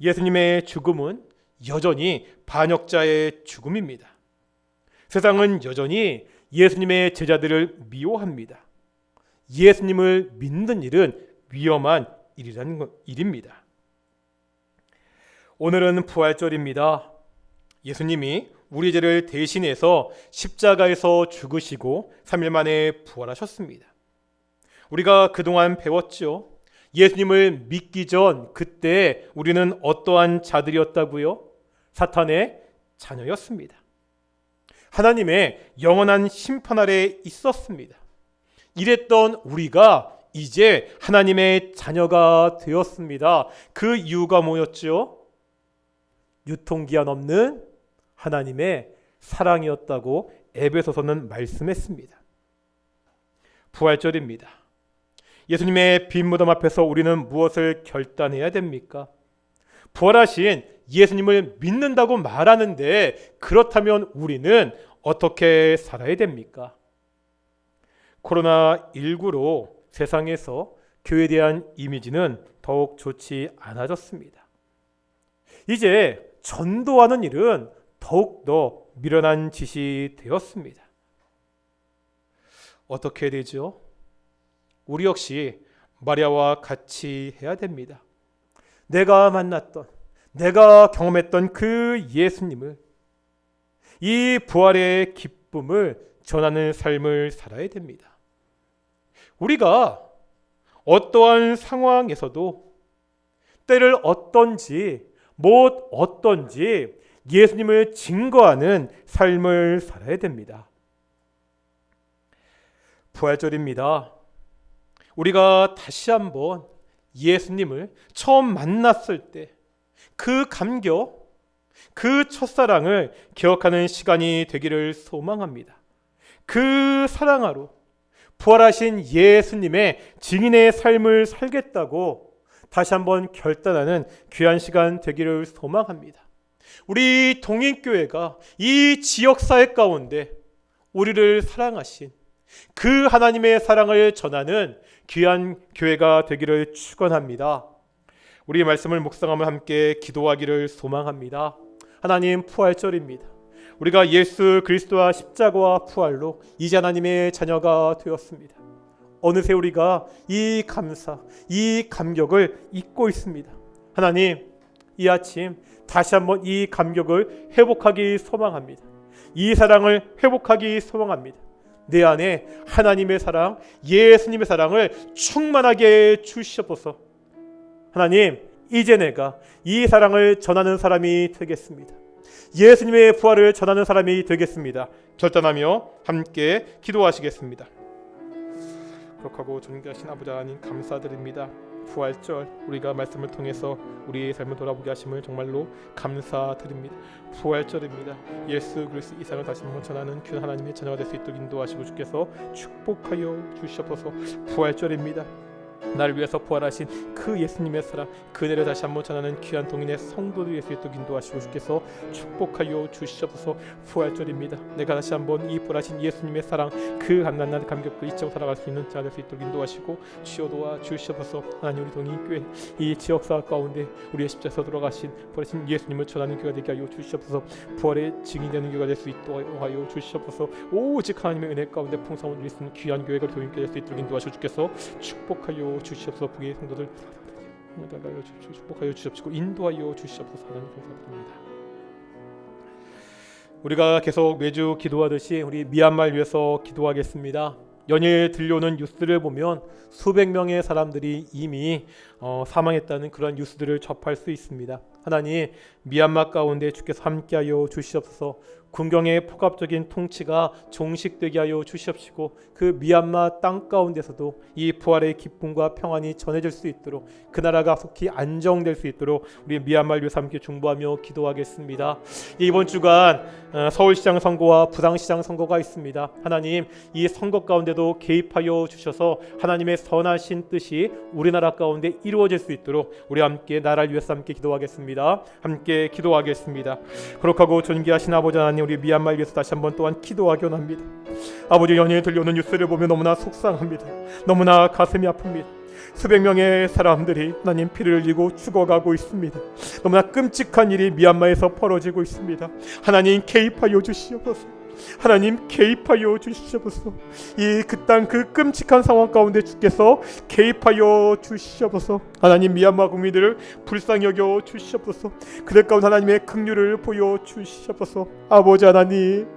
예수님의 죽음은 여전히 반역자의 죽음입니다. 세상은 여전히 예수님의 제자들을 미워합니다. 예수님을 믿는 일은 위험한 일입니다. 오늘은 부활절입니다. 예수님이 우리 죄를 대신해서 십자가에서 죽으시고 3일 만에 부활하셨습니다. 우리가 그동안 배웠죠. 예수님을 믿기 전 그때 우리는 어떠한 자들이었다고요? 사탄의 자녀였습니다. 하나님의 영원한 심판 아래 있었습니다. 이랬던 우리가 이제 하나님의 자녀가 되었습니다. 그 이유가 뭐였죠? 유통기한 없는 하나님의 사랑이었다고 에베소서는 말씀했습니다. 부활절입니다. 예수님의 빈 무덤 앞에서 우리는 무엇을 결단해야 됩니까? 부활하신 예수님을 믿는다고 말하는데 그렇다면 우리는 어떻게 살아야 됩니까? 코로나19로 세상에서 교회에 대한 이미지는 더욱 좋지 않아졌습니다. 이제 전도하는 일은 더욱더 미련한 짓이 되었습니다. 어떻게 해야 되죠? 우리 역시 마리아와 같이 해야 됩니다. 내가 만났던, 내가 경험했던 그 예수님을, 이 부활의 기쁨을 전하는 삶을 살아야 됩니다. 우리가 어떠한 상황에서도 때를 어떤지 못 어떤지 예수님을 증거하는 삶을 살아야 됩니다. 부활절입니다. 우리가 다시 한번 예수님을 처음 만났을 때 그 감격, 그 첫사랑을 기억하는 시간이 되기를 소망합니다. 그 사랑하로 부활하신 예수님의 증인의 삶을 살겠다고 다시 한번 결단하는 귀한 시간 되기를 소망합니다. 우리 동인교회가 이 지역사회 가운데 우리를 사랑하신 그 하나님의 사랑을 전하는 귀한 교회가 되기를 축원합니다. 우리 말씀을 묵상하며 함께 기도하기를 소망합니다. 하나님, 부활절입니다. 우리가 예수 그리스도와 십자가와 부활로 이제 하나님의 자녀가 되었습니다. 어느새 우리가 이 감사, 이 감격을 잊고 있습니다. 하나님, 이 아침 다시 한번 이 감격을 회복하기 소망합니다. 이 사랑을 회복하기 소망합니다. 내 안에 하나님의 사랑, 예수님의 사랑을 충만하게 주시옵소서. 하나님, 이제 내가 이 사랑을 전하는 사람이 되겠습니다. 예수님의 부활을 전하는 사람이 되겠습니다. 결단하며 함께 기도하시겠습니다. 거룩하고 존귀하신 아버지 하나님, 감사드립니다. 부활절 우리가 말씀을 통해서 우리의 삶을 돌아보게 하심을 정말로 감사드립니다. 부활절입니다. 예수 그리스도 이 세상을 다시 한번 전하는 귀한 하나님의 자녀가 될 수 있도록 인도하시고 주께서 축복하여 주시옵소서. 부활절입니다. 나를 위해서 부활하신 그 예수님의 사랑, 그네를 다시 한번 전하는 귀한 동인의 성도들이 될 수 있도록 인도하시고 주께서 축복하여 주시옵소서. 부활절입니다. 내가 다시 한번 이 부활하신 예수님의 사랑, 그 한낱낱 감격도 잊지 살아갈 수 있는 자 될 수 있도록 인도하시고 주여 도와 주시옵소서. 하나님, 우리 동인교회 이 지역사회 가운데 우리의 십자에서 돌아가신 부활하신 예수님을 전하는 교회가 되게 하여 주시옵소서. 부활의 증인되는 교회가 될 수 있도록 하여 주시옵소서. 오직 하나님의 은혜 가운데 풍성을 누릴 수 있는 귀한 교회가 동인교회 될 수 있도록 인도하시고 주께서 축복하여 주시옵소서. 북의 성도들 축복하여 주시옵시고 인도하여 주시옵소서. 하나님 감사드립니다. 우리가 계속 매주 기도하듯이 우리 미얀마를 위해서 기도하겠습니다. 연일 들려오는 뉴스를 보면 수백 명의 사람들이 이미 사망했다는 그런 뉴스들을 접할 수 있습니다. 하나님, 미얀마 가운데 주께서 함께하여 주시옵소서. 군경의 폭압적인 통치가 종식되게 하여 주시옵시고 그 미얀마 땅 가운데서도 이 부활의 기쁨과 평안이 전해질 수 있도록 그 나라가 속히 안정될 수 있도록 우리 미얀마를 위해서 함께 중보하며 기도하겠습니다. 이번 주간 서울시장 선거와 부산시장 선거가 있습니다. 하나님, 이 선거 가운데도 개입하여 주셔서 하나님의 선하신 뜻이 우리나라 가운데 이루어질 수 있도록 우리 함께 나라를 위해서 함께 기도하겠습니다. 함께 기도하겠습니다. 거룩하고 존귀하신 아버지 하나님, 우리 미얀마를 위해서 다시 한번 또한 기도하기원 합니다. 아버지, 연일 들려오는 뉴스를 보면 너무나 속상합니다. 너무나 가슴이 아픕니다. 수백 명의 사람들이 하나님 피를 흘리고 죽어가고 있습니다. 너무나 끔찍한 일이 미얀마에서 벌어지고 있습니다. 하나님, 개입하여 주시옵소서. 하나님, 개입하여 주시옵소서. 이 그 땅 그 끔찍한 상황 가운데 주께서 개입하여 주시옵소서. 하나님, 미얀마 국민들을 불쌍히 여겨 주시옵소서. 그들 가운데 하나님의 긍휼을 보여 주시옵소서. 아버지 하나님,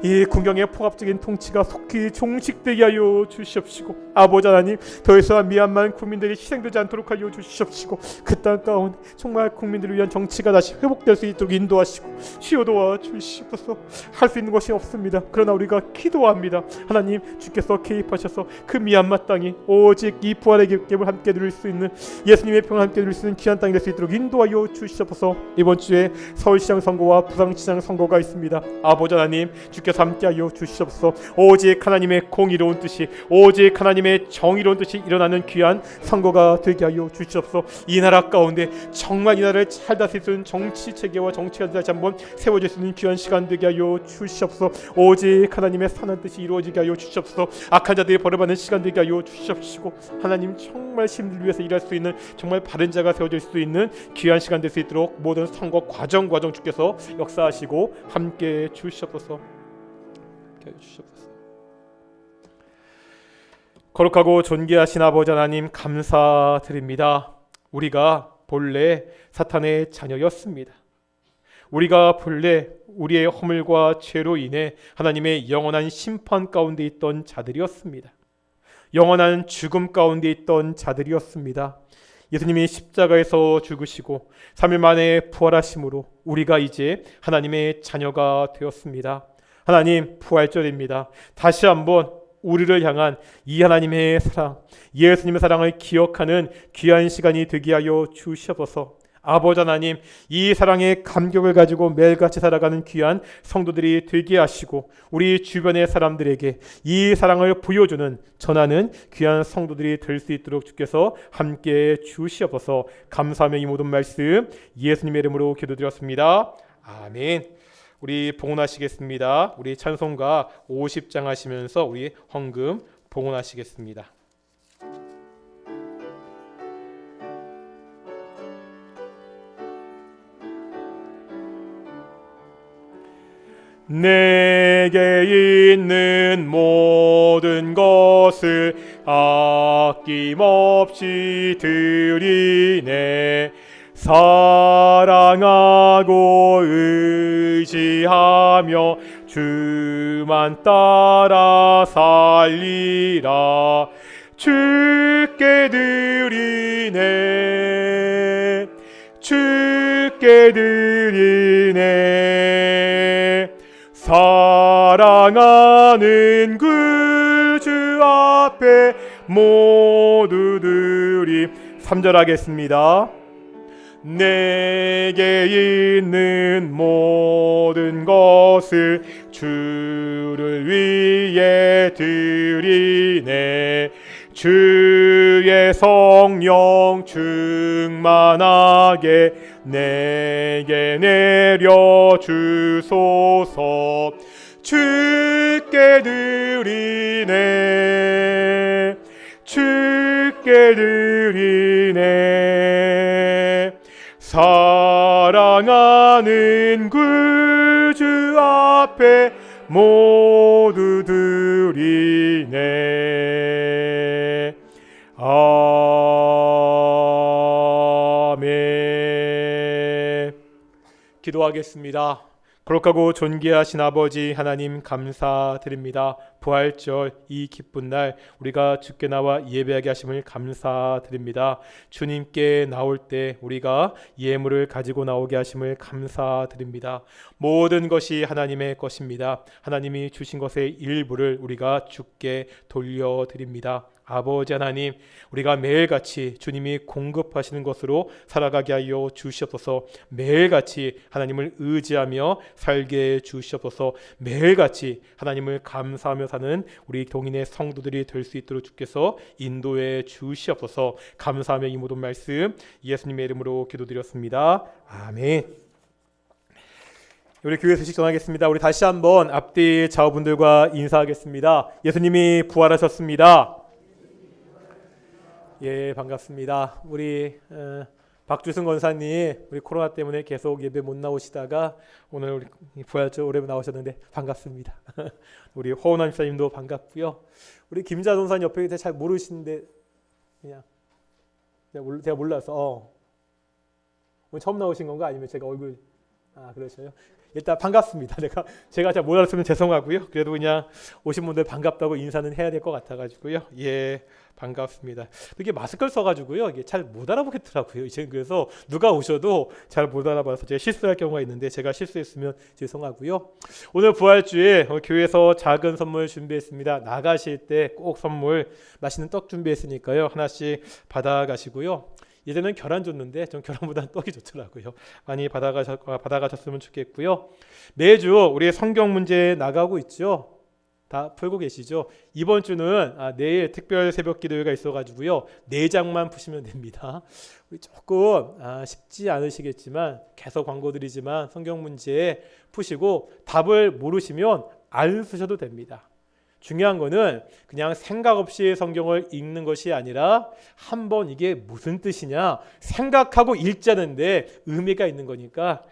이 군경의 포압적인 통치가 속히 종식되게 하여 주시옵시고, 아버지 하나님, 더 이상 미얀마 국민들이 희생되지 않도록 하여 주시옵시고, 그 땅 가운데 정말 국민들을 위한 정치가 다시 회복될 수 있도록 인도하시고 치유 도와 주시옵소서. 할 수 있는 것이 없습니다. 그러나 우리가 기도합니다. 하나님, 주께서 개입하셔서 그 미얀마 땅이 오직 이 부활의 기쁨을 함께 누릴 수 있는, 예수님의 평을 함께 누릴 수 있는 귀한 땅이 될 수 있도록 인도하여 주시옵소서. 이번 주에 서울시장 선거와 부산시장 선거가 있습니다. 아버지 하나님, 주께서 함께하여 주시옵소서. 오직 하나님의 공의로운 뜻이, 오직 하나님의 정의로운 뜻이 일어나는 귀한 선거가 되게 하여 주시옵소서. 이 나라 가운데 정말 이 나라를 잘 다스릴 수 있는 정치 체계와 정치가 다시 한번 세워질 수 있는 귀한 시간 되게 하여 주시옵소서. 오직 하나님의 선한 뜻이 이루어지게 하여 주시옵소서. 악한 자들이 벌어받는 시간 되게 하여 주시옵시고, 하나님 정말 시민들 위해서 일할 수 있는 정말 바른 자가 세워질 수 있는 귀한 시간 될 수 있도록 모든 선거 과정 주께서 역사하시고 함께 주시옵소서. 함께 주시옵소서. 거룩하고 존귀하신 아버지 하나님, 감사드립니다. 우리가 본래 사탄의 자녀였습니다. 우리가 본래 우리의 허물과 죄로 인해 하나님의 영원한 심판 가운데 있던 자들이었습니다. 영원한 죽음 가운데 있던 자들이었습니다. 예수님이 십자가에서 죽으시고 3일 만에 부활하심으로 우리가 이제 하나님의 자녀가 되었습니다. 하나님, 부활절입니다. 다시 한번 우리를 향한 이 하나님의 사랑, 예수님의 사랑을 기억하는 귀한 시간이 되게 하여 주시옵소서. 아버지 하나님, 이 사랑의 감격을 가지고 매일같이 살아가는 귀한 성도들이 되게 하시고, 우리 주변의 사람들에게 이 사랑을 보여주는, 전하는 귀한 성도들이 될 수 있도록 주께서 함께 주시옵소서. 감사하며 이 모든 말씀 예수님의 이름으로 기도드렸습니다. 아멘. 우리 봉헌하시겠습니다. 우리 찬송가 50장 하시면서 우리 헌금 봉헌하시겠습니다. 내게 있는 모든 것을 아낌없이 드리네. 사랑하고 의지하며 주만 따라 살리라. 주께 드리네. 주께 드리네. 사랑하는 구주 앞에 모두들이 3절 하겠습니다. 내게 있는 모든 것을 주를 위해 드리네. 주의 성령 충만하게 내게 내려 주소서. 주께 드리네. 주께 드리네. 사랑하는 구주 앞에 모두 드리네. 아멘. 기도하겠습니다. 거룩하고 존귀하신 아버지 하나님, 감사드립니다. 부활절 이 기쁜 날 우리가 주께 나와 예배하게 하심을 감사드립니다. 주님께 나올 때 우리가 예물을 가지고 나오게 하심을 감사드립니다. 모든 것이 하나님의 것입니다. 하나님이 주신 것의 일부를 우리가 주께 돌려드립니다. 아버지 하나님, 우리가 매일같이 주님이 공급하시는 것으로 살아가게 하여 주시옵소서. 매일같이 하나님을 의지하며 살게 주시옵소서. 매일같이 하나님을 감사하며 사는 우리 동인의 성도들이 될 수 있도록 주께서 인도해 주시옵소서. 감사하며 이 모든 말씀 예수님의 이름으로 기도드렸습니다. 아멘. 우리 교회 소식 전하겠습니다. 우리 다시 한번 앞뒤 좌우분들과 인사하겠습니다. 예수님이 부활하셨습니다. 예, 반갑습니다. 우리 박주승 권사님, 우리 코로나 때문에 계속 예배 못 나오시다가 오늘 우리 부활절 오래 나오셨는데 반갑습니다. 우리 허은환 집사님도 반갑고요. 우리 김자돈 사님 옆에 잘 모르시는데 그냥 제가 몰라서 오늘 처음 나오신 건가 아니면 제가 얼굴 그러셔요. 일단 반갑습니다. 제가 잘 못 알았으면 죄송하고요. 그래도 그냥 오신 분들 반갑다고 인사는 해야 될 것 같아가지고요. 예, 반갑습니다. 이게 마스크를 써가지고요, 이게 잘 못 알아보겠더라고요. 이제 그래서 누가 오셔도 잘 못 알아봐서 제가 실수할 경우가 있는데 제가 실수했으면 죄송하고요. 오늘 부활주에 교회에서 작은 선물 준비했습니다. 나가실 때 꼭 선물 맛있는 떡 준비했으니까요, 하나씩 받아가시고요. 예전에는 계란 줬는데 전 계란보다는 떡이 좋더라고요. 많이 받아가셨으면 좋겠고요. 매주 우리 성경 문제 나가고 있죠. 다 풀고 계시죠. 이번 주는 내일 특별 새벽 기도회가 있어가지고요, 4장만 푸시면 됩니다. 우리 조금 쉽지 않으시겠지만 계속 광고 드리지만 성경 문제 푸시고 답을 모르시면 안 쓰셔도 됩니다. 중요한 거는 그냥 생각 없이 성경을 읽는 것이 아니라 한번 이게 무슨 뜻이냐 생각하고 읽자는데 의미가 있는 거니까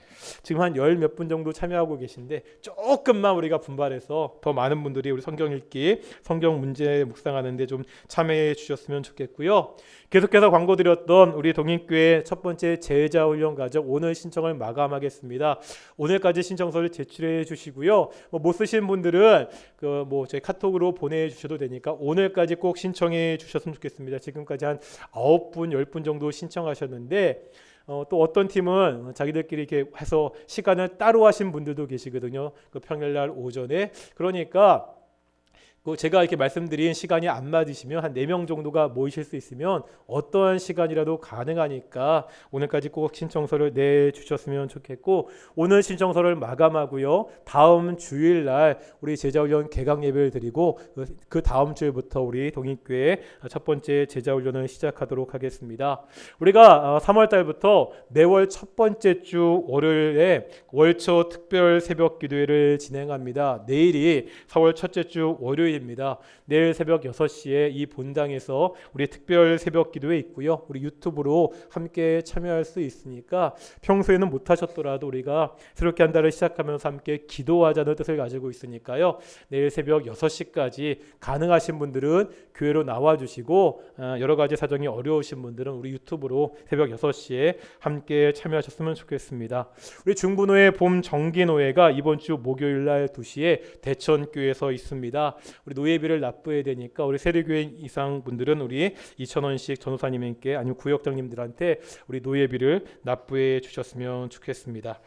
지금 한 10 몇 분 정도 참여하고 계신데 조금만 우리가 분발해서 더 많은 분들이 우리 성경 읽기, 성경 문제 묵상하는데 좀 참여해 주셨으면 좋겠고요. 계속해서 광고 드렸던 우리 동인교회 첫 번째 제자훈련 과정 오늘 신청을 마감하겠습니다. 오늘까지 신청서를 제출해 주시고요. 못 쓰신 분들은 저희 카톡으로 보내주셔도 되니까 오늘까지 꼭 신청해 주셨으면 좋겠습니다. 지금까지 한 9분, 10분 정도 신청하셨는데 또 어떤 팀은 자기들끼리 이렇게 해서 시간을 따로 하신 분들도 계시거든요. 평일날 오전에. 그러니까 제가 이렇게 말씀드린 시간이 안 맞으시면 한 4명 정도가 모이실 수 있으면 어떠한 시간이라도 가능하니까 오늘까지 꼭 신청서를 내주셨으면 좋겠고, 오늘 신청서를 마감하고요, 다음 주일날 우리 제자훈련 개강 예배를 드리고 그 다음 주일부터 우리 동인교회 첫 번째 제자훈련을 시작하도록 하겠습니다. 우리가 3월 달부터 매월 첫 번째 주 월요일에 월초 특별 새벽 기도회를 진행합니다. 내일이 4월 첫째 주 월요일 입니다. 내일 새벽 6시에 이 본당에서 우리 특별 새벽 기도회 있고요. 우리 유튜브로 함께 참여할 수 있으니까 평소에는 못 하셨더라도 우리가 새롭게 한 달을 시작하면서 함께 기도하자는 뜻을 가지고 있으니까요. 내일 새벽 6시까지 가능하신 분들은 교회로 나와 주시고 여러 가지 사정이 어려우신 분들은 우리 유튜브로 새벽 6시에 함께 참여하셨으면 좋겠습니다. 우리 중부노회 봄 정기노회가 이번 주 목요일 날 2시에 대천교회에서 있습니다. 우리 노예비를 납부해야 되니까 우리 세례교회 이상 분들은 우리 2,000원씩 전도사님께 아니면 구역장님들한테 우리 노예비를 납부해 주셨으면 좋겠습니다.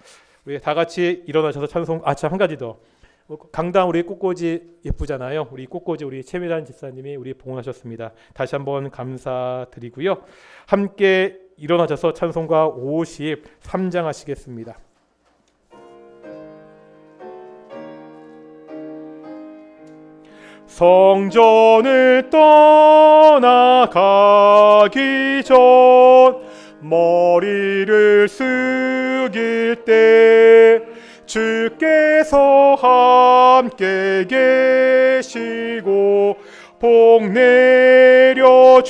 우리 다 같이 일어나셔서 찬송. 참 한 가지 더. 강당 우리 꽃꽂이 예쁘잖아요. 우리 꽃꽂이 우리 최미란 집사님이 우리 봉헌하셨습니다. 다시 한번 감사드리고요. 함께 일어나셔서 찬송가 53장 하시겠습니다. 성전을 떠나가기 전 머리를 숙일 때 주께서 함께 계시고 복 내려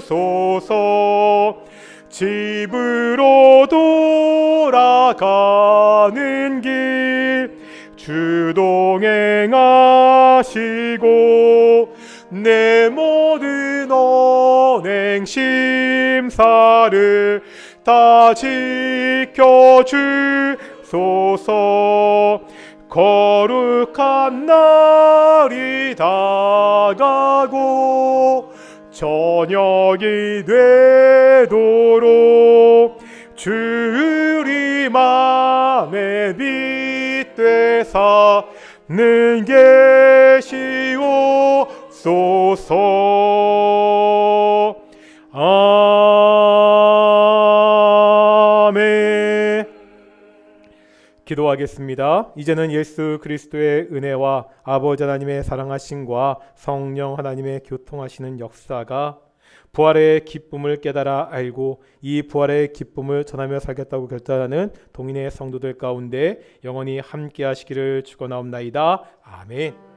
주소서. 집으로 돌아가는 길 주 동행하시고 내 모든 언행 심사를 다 지켜주소서. 거룩한 날이 다가고 저녁이 되도록 주 우리만의 빛 되사 는 계시옵소서. 아멘. 기도하겠습니다. 이제는 예수 그리스도의 은혜와 아버지 하나님의 사랑하심과 성령 하나님의 교통하시는 역사가 부활의 기쁨을 깨달아 알고 이 부활의 기쁨을 전하며 살겠다고 결단하는 동인의 성도들 가운데 영원히 함께 하시기를 축원하옵나이다. 아멘.